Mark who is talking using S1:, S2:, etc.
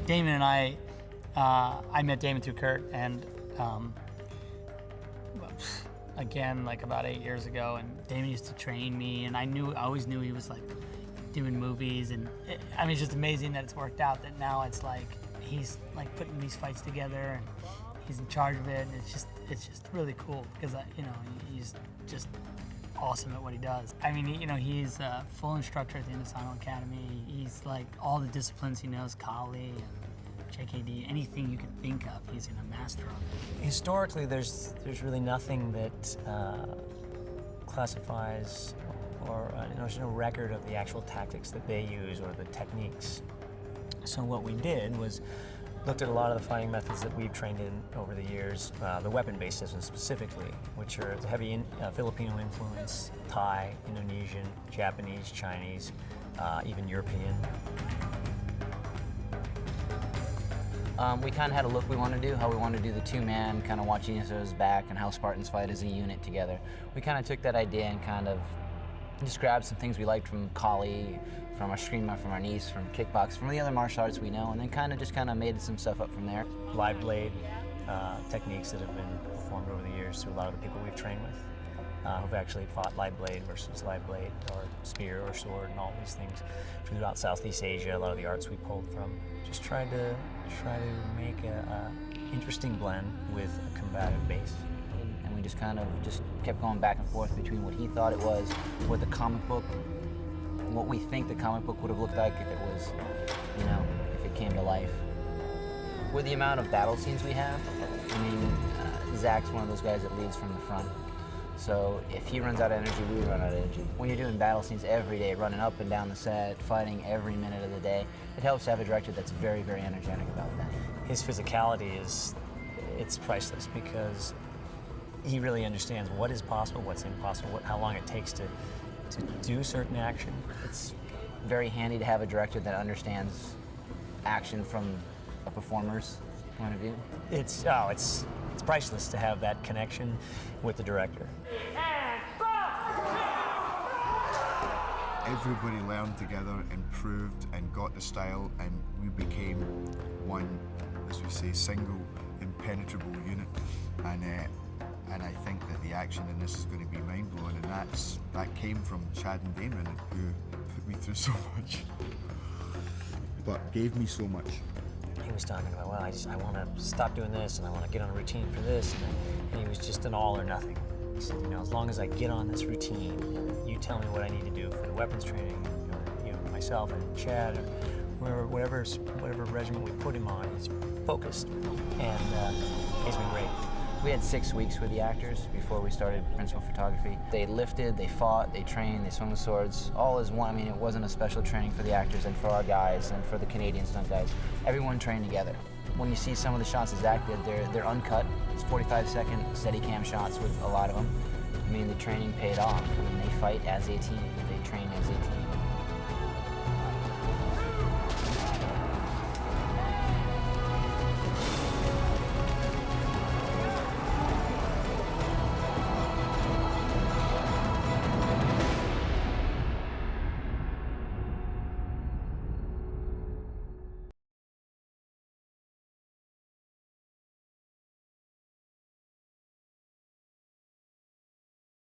S1: Damon and I met Damon through Kurt, and again, like about 8 years ago, and Damon used to train me, and I always knew he was like doing movies, and I mean, it's just amazing that it's worked out, that now it's like he's like putting these fights together, and he's in charge of it, and it's just really cool, because you know, he's just awesome at what he does. I mean, you know, he's a full instructor at the Teknosinema Academy. He's like all the disciplines he knows, Kali and JKD, anything you can think of, he's a master of it.
S2: Historically, there's really nothing that classifies, or there's no record of the actual tactics that they use or the techniques. So what we did was looked at a lot of the fighting methods that we've trained in over the years, the weapon-based systems specifically, which are the heavy Filipino influence, Thai, Indonesian, Japanese, Chinese, even European.
S3: We kind of had a look we wanted to do, how we wanted to do the two-man, kind of watching each other's back, and how Spartans fight as a unit together. We kind of took that idea and kind of just grabbed some things we liked from Kali, from our Screama, from our Nice, from kickbox, from the other martial arts we know, and then kind of made some stuff up from there.
S2: Live blade techniques that have been performed over the years through a lot of the people we've trained with, who've actually fought live blade versus live blade, or spear or sword, and all these things throughout Southeast Asia. A lot of the arts we pulled from. Just tried to make a interesting blend with a combative base.
S3: And we just kind of kept going back and forth between what he thought it was, what the comic book, what we think the comic book would have looked like if it was, you know, if it came to life. With the amount of battle scenes we have, I mean, Zach's one of those guys that leads from the front. So if he runs out of energy, we run out of energy. When you're doing battle scenes every day, running up and down the set, fighting every minute of the day, it helps to have a director that's very, very energetic about that.
S2: His physicality it's priceless, because he really understands what is possible, what's impossible, how long it takes to do certain action.
S3: It's very handy to have a director that understands action from a performer's point of view.
S2: It's priceless to have that connection with the director.
S4: Everybody learned together, improved, and got the style, and we became one, as we say, single, impenetrable unit. And I think that the action in this is going to be mind-blowing, and that came from Chad and Damon, who put me through so much, but gave me so much.
S2: He was talking about, well, I want to stop doing this, and I want to get on a routine for this, and he was just an all or nothing. He said, you know, as long as I get on this routine, and you tell me what I need to do for the weapons training, or, you know, myself and Chad, or whatever regimen we put him on, he's focused, and he's been great.
S3: We had 6 weeks with the actors before we started principal photography. They lifted, they fought, they trained, they swung the swords, all as one. I mean, it wasn't a special training for the actors and for our guys and for the Canadian stunt guys. Everyone trained together. When you see some of the shots that Zach did, they're uncut. It's 45-second steady cam shots with a lot of them. I mean, the training paid off. I mean, they fight as a team. They train as a team.